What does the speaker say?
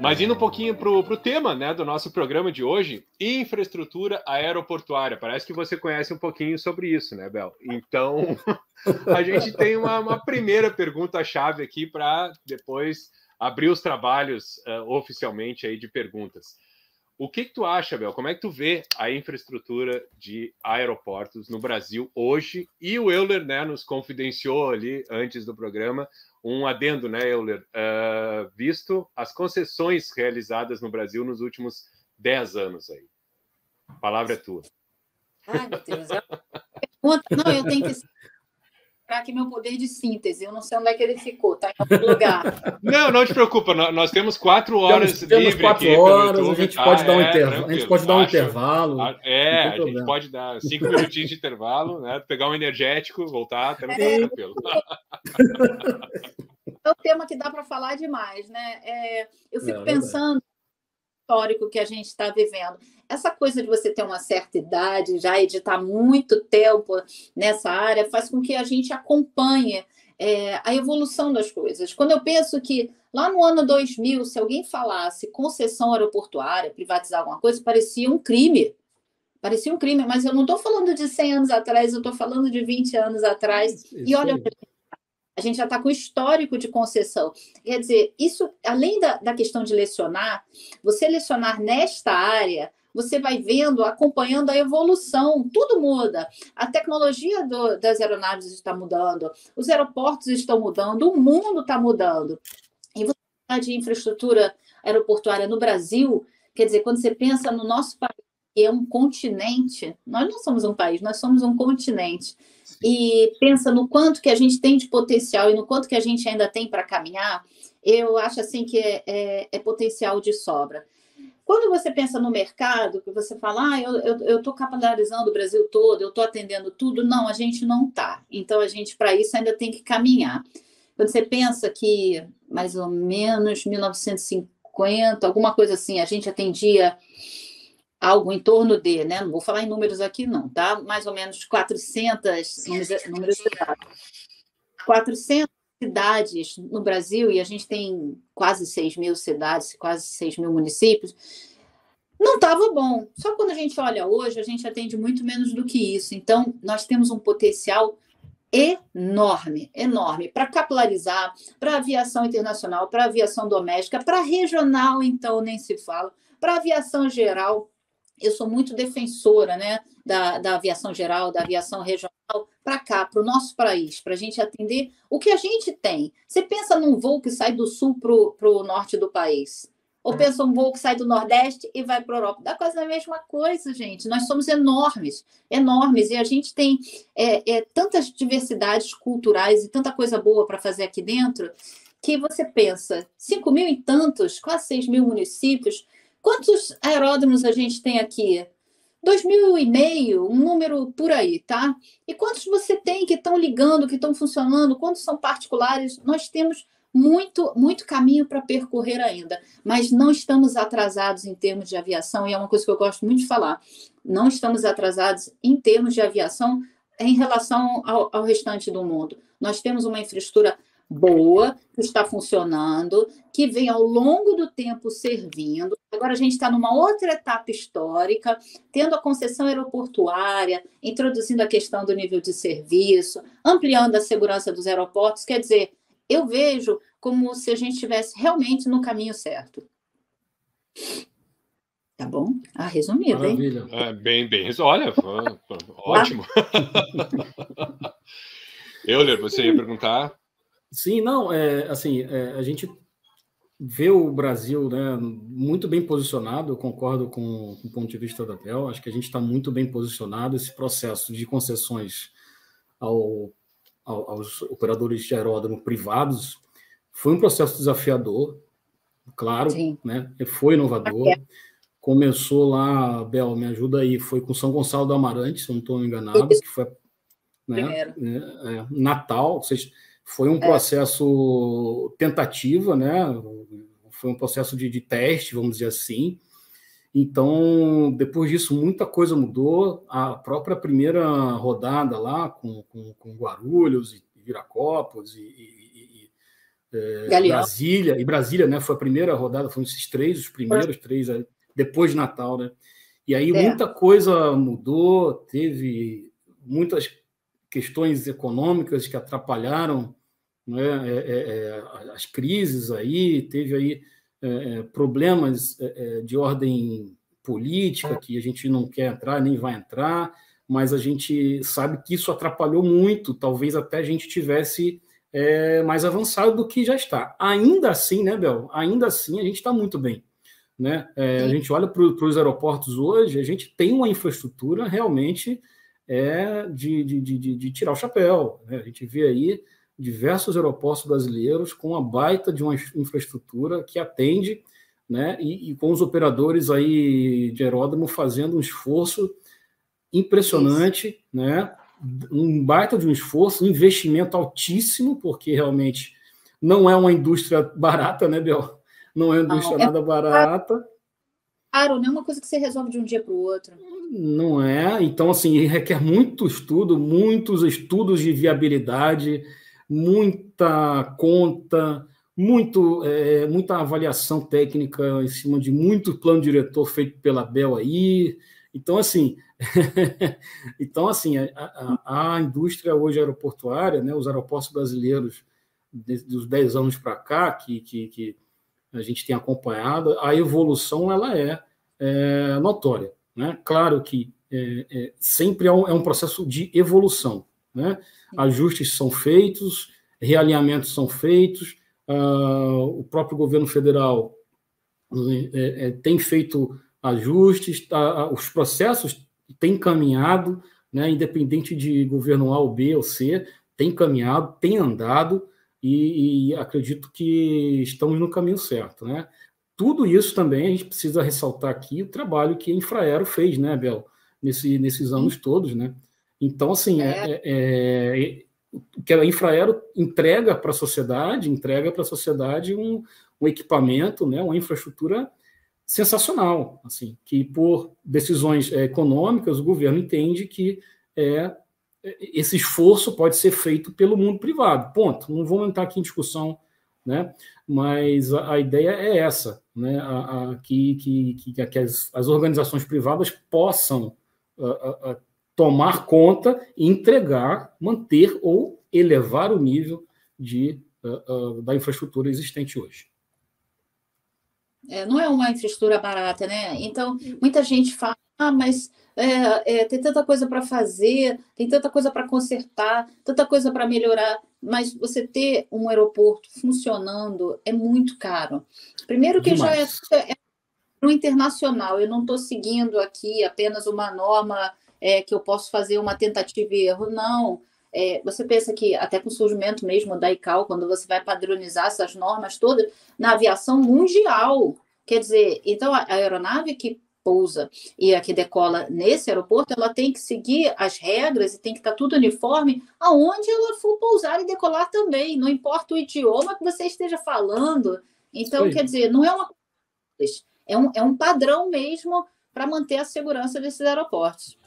Mas indo um pouquinho para o tema, né, do nosso programa de hoje, infraestrutura aeroportuária. Parece que você conhece um pouquinho sobre isso, né, Bel? Então, a gente tem uma primeira pergunta-chave aqui para depois abrir os trabalhos oficialmente aí de perguntas. O que tu acha, Bel? Como é que tu vê a infraestrutura de aeroportos no Brasil hoje? E o Euler, né, nos confidenciou ali antes do programa um adendo, né, Euler? Visto as concessões realizadas no Brasil nos últimos 10 anos aí. A palavra é tua. Ai, meu Deus. Não, eu tenho que aqui meu poder de síntese. Eu não sei onde é que ele ficou, tá em algum lugar. Não te preocupa. Nós temos 4 horas temos 4 horas, a gente pode dar um intervalo. A gente pode dar um intervalo. A gente pode dar 5 minutinhos de intervalo, né? Pegar um energético, voltar, tranquilo. É um tema que dá para falar demais, né? Eu fico pensando no histórico que a gente está vivendo. Essa coisa de você ter uma certa idade, já editar muito tempo nessa área, faz com que a gente acompanhe a evolução das coisas. Quando eu penso que lá no ano 2000, se alguém falasse concessão aeroportuária, privatizar alguma coisa, parecia um crime. Parecia um crime, mas eu não estou falando de 100 anos atrás, eu estou falando de 20 anos atrás. E olha, a gente já está com histórico de concessão. Quer dizer, isso, além da questão de lecionar, você lecionar nesta área, você vai vendo, acompanhando a evolução, tudo muda. A tecnologia das aeronaves está mudando, os aeroportos estão mudando, o mundo está mudando. E você fala de infraestrutura aeroportuária no Brasil, quer dizer, quando você pensa no nosso país, que é um continente, nós não somos um país, nós somos um continente. E pensa no quanto que a gente tem de potencial e no quanto que a gente ainda tem para caminhar, eu acho assim que é potencial de sobra. Quando você pensa no mercado, que você fala, eu estou capitalizando o Brasil todo, eu estou atendendo tudo, não, a gente não está. Então, a gente, para isso, ainda tem que caminhar. Quando você pensa que, mais ou menos, 1950, alguma coisa assim, a gente atendia algo em torno de, né? Não vou falar em números aqui, não, tá? Mais ou menos 400 cidades no Brasil, e a gente tem quase 6 mil cidades, quase 6 mil municípios, não estava bom. Só quando a gente olha hoje, a gente atende muito menos do que isso. Então, nós temos um potencial enorme, enorme, para capilarizar, para aviação internacional, para aviação doméstica, para regional, então, nem se fala, para aviação geral. Eu sou muito defensora, né, da aviação geral, da aviação regional, para cá, para o nosso país, para a gente atender o que a gente tem. Você pensa num voo que sai do sul para o norte do país, ou pensa num voo que sai do Nordeste e vai para a Europa. Dá quase a mesma coisa, gente. Nós somos enormes, enormes, e a gente tem tantas diversidades culturais e tanta coisa boa para fazer aqui dentro, que você pensa, 5 mil e tantos, quase 6 mil municípios. Quantos aeródromos a gente tem aqui? 2.500, um número por aí, tá? E quantos você tem que estão ligando, que estão funcionando? Quantos são particulares? Nós temos muito, muito caminho para percorrer ainda, mas não estamos atrasados em termos de aviação, e é uma coisa que eu gosto muito de falar. Não estamos atrasados em termos de aviação em relação ao restante do mundo. Nós temos uma infraestrutura boa, que está funcionando, que vem ao longo do tempo servindo. Agora a gente está numa outra etapa histórica, tendo a concessão aeroportuária, introduzindo a questão do nível de serviço, ampliando a segurança dos aeroportos. Quer dizer, eu vejo como se a gente estivesse realmente no caminho certo. Tá bom? Resumido, maravilha. Hein? Bem. Olha, ótimo. Euler, você ia perguntar? Sim, não, a gente vê o Brasil, né, muito bem posicionado, eu concordo com o ponto de vista da Bel, acho que a gente está muito bem posicionado, esse processo de concessões aos operadores de aeródromo privados foi um processo desafiador, claro, né, foi inovador, começou lá, Bel, me ajuda aí, foi com São Gonçalo do Amarante, se eu não estou enganado, que foi, né, Natal, ou seja, foi um processo tentativa, né? Foi um processo de teste, vamos dizer assim. Então, depois disso, muita coisa mudou. A própria primeira rodada lá, com Guarulhos e Viracopos, Brasília, e Brasília, né, foi a primeira rodada, foram esses três, os primeiros três, depois de Natal, né? E aí muita coisa mudou, teve muitas questões econômicas que atrapalharam, né, as crises aí, teve aí problemas de ordem política, que a gente não quer entrar, nem vai entrar, mas a gente sabe que isso atrapalhou muito, talvez até a gente tivesse mais avançado do que já está. Ainda assim, né, Bel? Ainda assim, a gente está muito bem. Né? A gente olha para os aeroportos hoje, a gente tem uma infraestrutura realmente de tirar o chapéu. Né? A gente vê aí diversos aeroportos brasileiros com uma baita de uma infraestrutura que atende, né? E com os operadores aí de aeródromo fazendo um esforço impressionante, né? Um baita de um esforço, um investimento altíssimo, porque realmente não é uma indústria barata, né, Bel? Não é uma indústria nada barata. Claro, não é uma coisa que você resolve de um dia para o outro. Não é. Então, assim, requer muito estudo, muitos estudos de viabilidade, muita conta, muita avaliação técnica em cima de muito plano diretor feito pela Bel aí. Então, assim, a indústria hoje aeroportuária, né, os aeroportos brasileiros, dos 10 anos para cá, que a gente tem acompanhado, a evolução ela é notória. Né? Claro que sempre é um processo de evolução. Né? Ajustes são feitos, realinhamentos são feitos, o próprio governo federal tem feito ajustes, os processos têm caminhado, né? Independente de governo A ou B ou C, tem caminhado, tem andado, e acredito que estamos no caminho certo. Né? Tudo isso também a gente precisa ressaltar aqui o trabalho que a Infraero fez, né, Bel, nesses anos todos. Né? Então, assim, que a Infraero entrega para a sociedade um equipamento, né, uma infraestrutura sensacional, assim, que por decisões econômicas o governo entende que esse esforço pode ser feito pelo mundo privado. Ponto. Não vou entrar aqui em discussão, né? Mas a ideia é essa, né? Que as organizações privadas possam tomar conta e entregar, manter ou elevar o nível da infraestrutura existente hoje. Não é uma infraestrutura barata, né? Então, muita gente fala, mas tem tanta coisa para fazer, tem tanta coisa para consertar, tanta coisa para melhorar, mas você ter um aeroporto funcionando é muito caro. Primeiro que demais. Já é no internacional, eu não estou seguindo aqui apenas uma norma que eu posso fazer uma tentativa e erro, não. Você pensa que até com o surgimento mesmo da ICAO, quando você vai padronizar essas normas todas, na aviação mundial, quer dizer, então a aeronave que pousa e a que decola nesse aeroporto, ela tem que seguir as regras e tem que estar tudo uniforme aonde ela for pousar e decolar também, não importa o idioma que você esteja falando. Então, quer dizer, não é uma coisa, é um padrão mesmo para manter a segurança desses aeroportos.